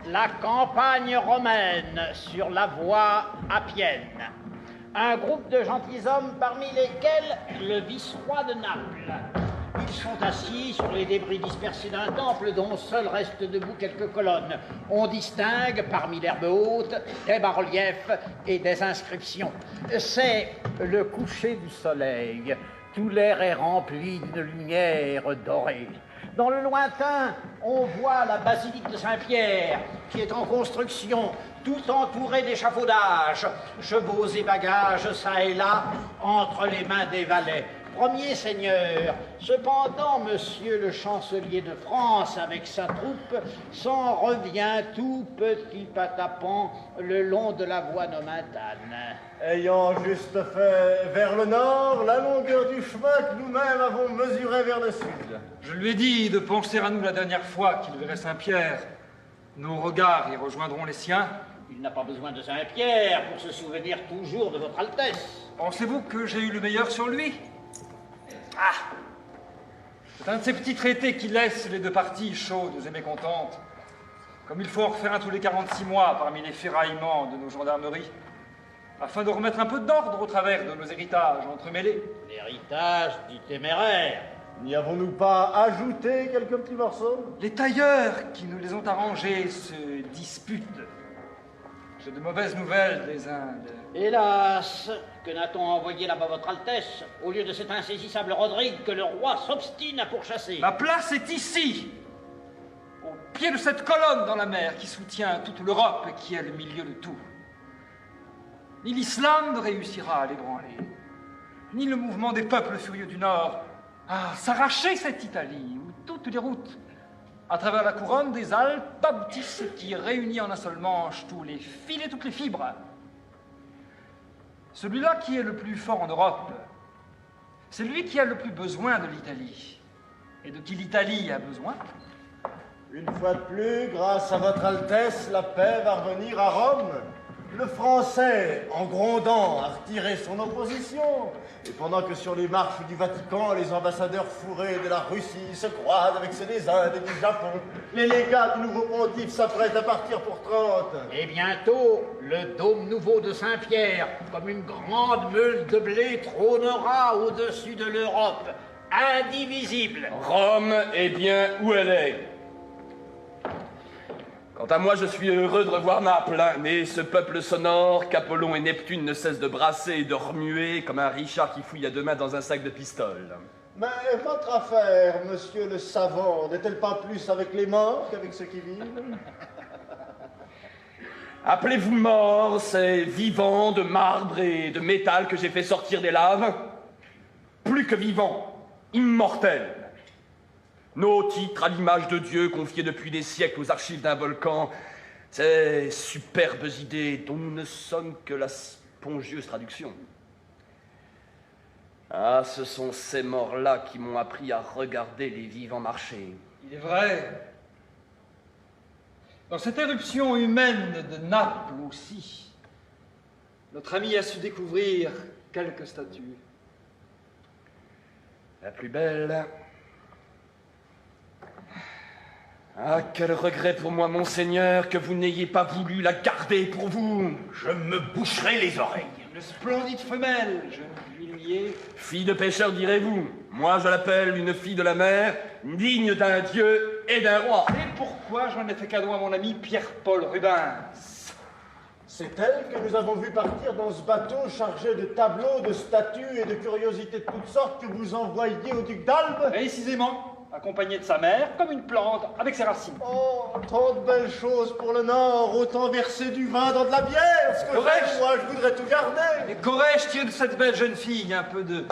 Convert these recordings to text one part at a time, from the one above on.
la campagne romaine sur la voie appienne. Un groupe de gentilshommes parmi lesquels le vice-roi de Naples. Ils sont assis sur les débris dispersés d'un temple dont seul restent debout quelques colonnes. On distingue, parmi l'herbe haute, des bas-reliefs et des inscriptions. C'est le coucher du soleil. Tout l'air est rempli d'une lumière dorée. Dans le lointain, on voit la basilique de Saint-Pierre, qui est en construction, tout entourée d'échafaudages, chevaux et bagages, ça et là, entre les mains des valets. Premier seigneur, cependant, monsieur le chancelier de France, avec sa troupe, s'en revient tout petit pas tapant le long de la voie nomentane. Ayant juste fait vers le nord la longueur du chemin que nous-mêmes avons mesuré vers le sud. Je lui ai dit de penser à nous la dernière fois qu'il verrait Saint-Pierre. Nos regards y rejoindront les siens. Il n'a pas besoin de Saint-Pierre pour se souvenir toujours de votre Altesse. Pensez-vous que j'ai eu le meilleur sur lui? Ah! C'est un de ces petits traités qui laissent les deux parties chaudes et mécontentes. Comme il faut en refaire un tous les 46 mois parmi les ferraillements de nos gendarmeries, afin de remettre un peu d'ordre au travers de nos héritages entremêlés. L'héritage du téméraire. N'y avons-nous pas ajouté quelques petits morceaux? Les tailleurs qui nous les ont arrangés se disputent. J'ai de mauvaises nouvelles des Indes. Hélas, que n'a-t-on envoyé là-bas votre Altesse, au lieu de cet insaisissable Rodrigue que le roi s'obstine à pourchasser? Ma place est ici, au pied de cette colonne dans la mer qui soutient toute l'Europe et qui est le milieu de tout. Ni l'islam ne réussira à l'ébranler, ni le mouvement des peuples furieux du Nord à s'arracher cette Italie où toutes les routes à travers la couronne des Alpes aboutissent qui réunit en un seul manche tous les fils et toutes les fibres. Celui-là qui est le plus fort en Europe, c'est lui qui a le plus besoin de l'Italie. Et de qui l'Italie a besoin? Une fois de plus, grâce à votre Altesse, la paix va revenir à Rome. Le Français, en grondant, a retiré son opposition. Et pendant que sur les marches du Vatican, les ambassadeurs fourrés de la Russie se croisent avec ceux des Indes et du Japon, les légats du nouveau pontife s'apprêtent à partir pour 30. Et bientôt, le dôme nouveau de Saint-Pierre, comme une grande meule de blé, trônera au-dessus de l'Europe, indivisible. Rome est bien où elle est. Quant à moi, je suis heureux de revoir Naples, mais ce peuple sonore qu'Apollon et Neptune ne cessent de brasser et de remuer comme un Richard qui fouille à deux mains dans un sac de pistoles. Mais votre affaire, monsieur le savant, n'est-elle pas plus avec les morts qu'avec ceux qui vivent? Appelez-vous morts ces vivants de marbre et de métal que j'ai fait sortir des laves? Plus que vivants, immortels. Nos titres à l'image de Dieu confiés depuis des siècles aux archives d'un volcan, ces superbes idées dont nous ne sommes que la spongieuse traduction. Ah, ce sont ces morts-là qui m'ont appris à regarder les vivants marcher. Il est vrai. Dans cette éruption humaine de Naples aussi, notre ami a su découvrir quelques statues. La plus belle... Ah, quel regret pour moi, monseigneur, que vous n'ayez pas voulu la garder pour vous. Je me boucherai les oreilles. Une splendide femelle, jeune huilier. Fille de pêcheur, direz-vous. Moi, je l'appelle une fille de la mer, digne d'un dieu et d'un roi. Et pourquoi j'en ai fait cadeau à mon ami Pierre-Paul Rubens? C'est elle que nous avons vu partir dans ce bateau chargé de tableaux, de statues et de curiosités de toutes sortes que vous envoyiez au duc d'Albe? Précisément. Accompagnée de sa mère, comme une plante, avec ses racines. Oh, tant de belles choses pour le Nord, autant verser du vin dans de la bière. Ce que j'aime, moi, je voudrais tout garder. Et qu'aurais-je tiré de cette belle jeune fille? Un peu de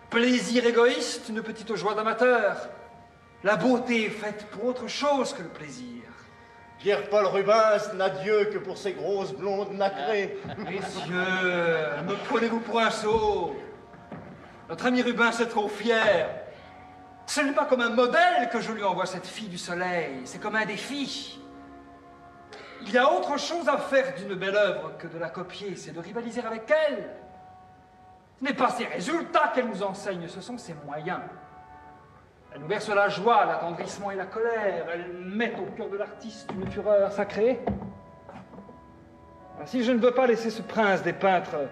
plaisir égoïste, une petite joie d'amateur. La beauté est faite pour autre chose que le plaisir. Pierre-Paul Rubens n'a Dieu que pour ses grosses blondes nacrées. Messieurs, me prenez-vous pour un sot? Notre ami Rubens est trop fier. Ce n'est pas comme un modèle que je lui envoie cette fille du soleil, c'est comme un défi. Il y a autre chose à faire d'une belle œuvre que de la copier, c'est de rivaliser avec elle. Ce n'est pas ses résultats qu'elle nous enseigne, ce sont ses moyens. Elle nous verse la joie, l'attendrissement et la colère. Elle met au cœur de l'artiste une fureur sacrée. Ainsi, je ne veux pas laisser ce prince des peintres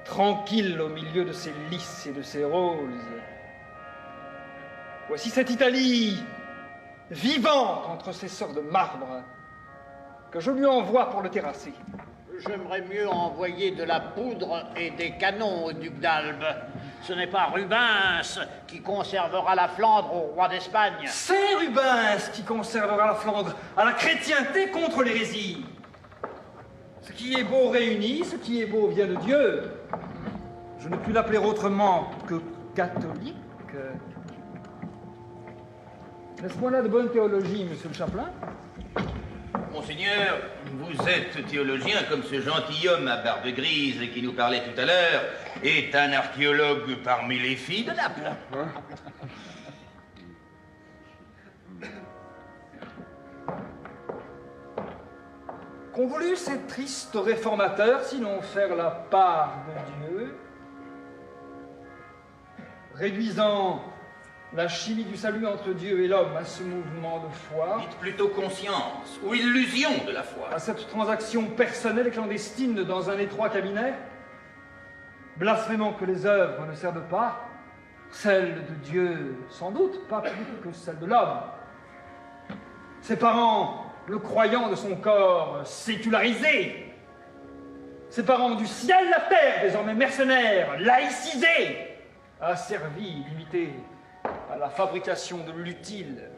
tranquille au milieu de ses lys et de ses roses. Voici cette Italie vivante entre ses sœurs de marbre que je lui envoie pour le terrasser. J'aimerais mieux envoyer de la poudre et des canons au duc d'Albe. Ce n'est pas Rubens qui conservera la Flandre au roi d'Espagne. C'est Rubens qui conservera la Flandre à la chrétienté contre l'hérésie. Ce qui est beau réunit, ce qui est beau vient de Dieu. Je ne puis l'appeler autrement que catholique. N'est-ce point là de bonne théologie, monsieur le chapelain? Monseigneur, vous êtes théologien comme ce gentilhomme à barbe grise qui nous parlait tout à l'heure est un archéologue parmi les filles de Naples. Qu'ont voulu ces tristes réformateurs, sinon faire la part de Dieu, réduisant la chimie du salut entre Dieu et l'homme à ce mouvement de foi, Dites plutôt conscience ou illusion de la foi. à cette transaction personnelle et clandestine dans un étroit cabinet, blasphémant que les œuvres ne servent pas, celles de Dieu sans doute, pas plus que celles de l'homme, séparant le croyant de son corps sécularisé, séparant du ciel la terre, désormais mercenaire, laïcisé, asservi, limité à la fabrication de l'utile.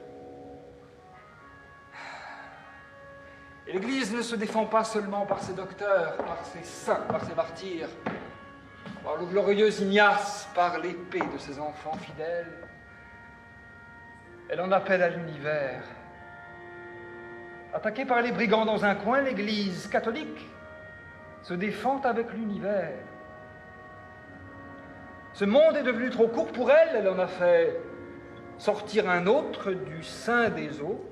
Et l'Église ne se défend pas seulement par ses docteurs, par ses saints, par ses martyrs, par le glorieux Ignace, par l'épée de ses enfants fidèles. Elle en appelle à l'univers. Attaquée par les brigands dans un coin, l'Église catholique se défend avec l'univers. Ce monde est devenu trop court pour elle, elle en a fait sortir un autre du sein des eaux.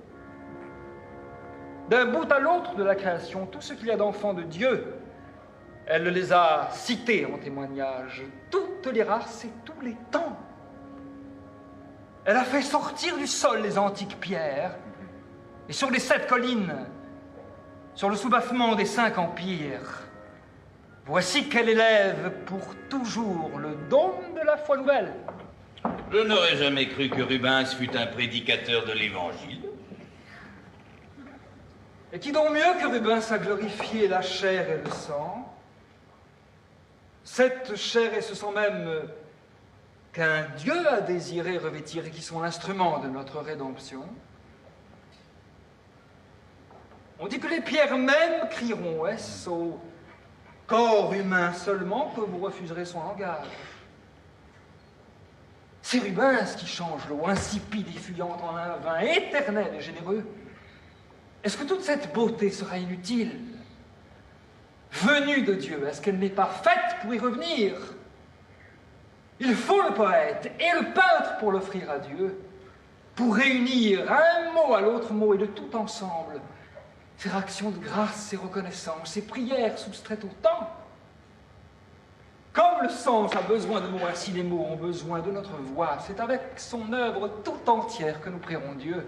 D'un bout à l'autre de la création, tout ce qu'il y a d'enfants de Dieu, elle les a cités en témoignage, toutes les races et tous les temps. Elle a fait sortir du sol les antiques pierres, et sur les 7 collines, sur le soubassement des 5 empires, voici qu'elle élève pour toujours le dôme de la foi nouvelle. Je n'aurais jamais cru que Rubens fût un prédicateur de l'Évangile. Et qui donc mieux que Rubens a glorifié la chair et le sang, cette chair et ce sang même qu'un Dieu a désiré revêtir et qui sont l'instrument de notre rédemption. On dit que les pierres mêmes crieront, est-ce au corps humain seulement que vous refuserez son langage? C'est Rubens qui change l'eau insipide et fuyante en un vin éternel et généreux. Est-ce que toute cette beauté sera inutile? Venue de Dieu, est-ce qu'elle n'est pas faite pour y revenir? Il faut le poète et le peintre pour l'offrir à Dieu, pour réunir un mot à l'autre mot et de tout ensemble, faire action de grâce et reconnaissance et prière soustraites au temps. Comme le sens a besoin de mots, ainsi les mots ont besoin de notre voix. C'est avec son œuvre tout entière que nous prierons Dieu.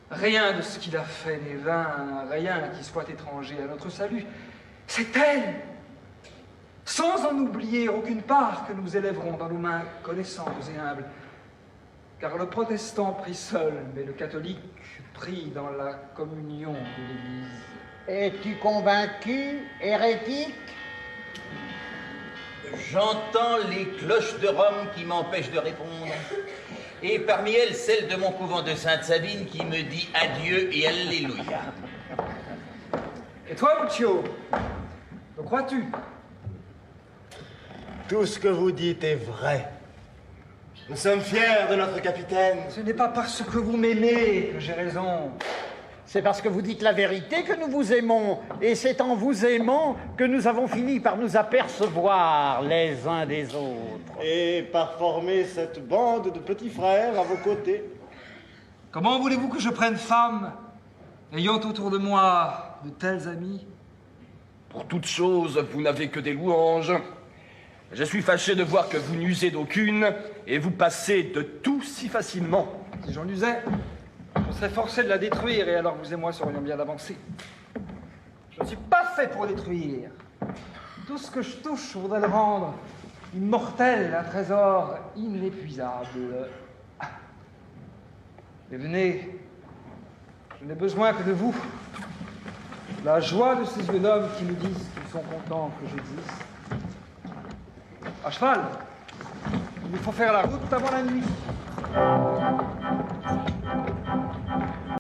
Rien de ce qu'il a fait n'est vain, rien qui soit étranger à notre salut. C'est elle, sans en oublier aucune part, que nous élèverons dans nos mains connaissantes et humbles. Car le protestant prie seul, mais le catholique prie dans la communion de l'Église. Es-tu convaincu, hérétique? J'entends les cloches de Rome qui m'empêchent de répondre. Et parmi elles, celle de mon couvent de Sainte-Sabine qui me dit adieu et alléluia. Et toi, Lucio, le crois-tu? Tout ce que vous dites est vrai. Nous sommes fiers de notre capitaine. Ce n'est pas parce que vous m'aimez que j'ai raison. C'est parce que vous dites la vérité que nous vous aimons, et c'est en vous aimant que nous avons fini par nous apercevoir les uns des autres. Et par former cette bande de petits frères à vos côtés. Comment voulez-vous que je prenne femme, ayant autour de moi de tels amis? Pour toute chose, vous n'avez que des louanges. Je suis fâché de voir que vous n'usez d'aucune et vous passez de tout si facilement. Si j'en usais, je serais forcé de la détruire et alors vous et moi serions bien avancés. Je ne suis pas fait pour détruire. Tout ce que je touche, je voudrais le rendre immortel, un trésor inépuisable. Mais venez, je n'ai besoin que de vous. La joie de ces yeux d'hommes qui me disent qu'ils sont contents que j'existe. À cheval, il faut faire la route avant la nuit.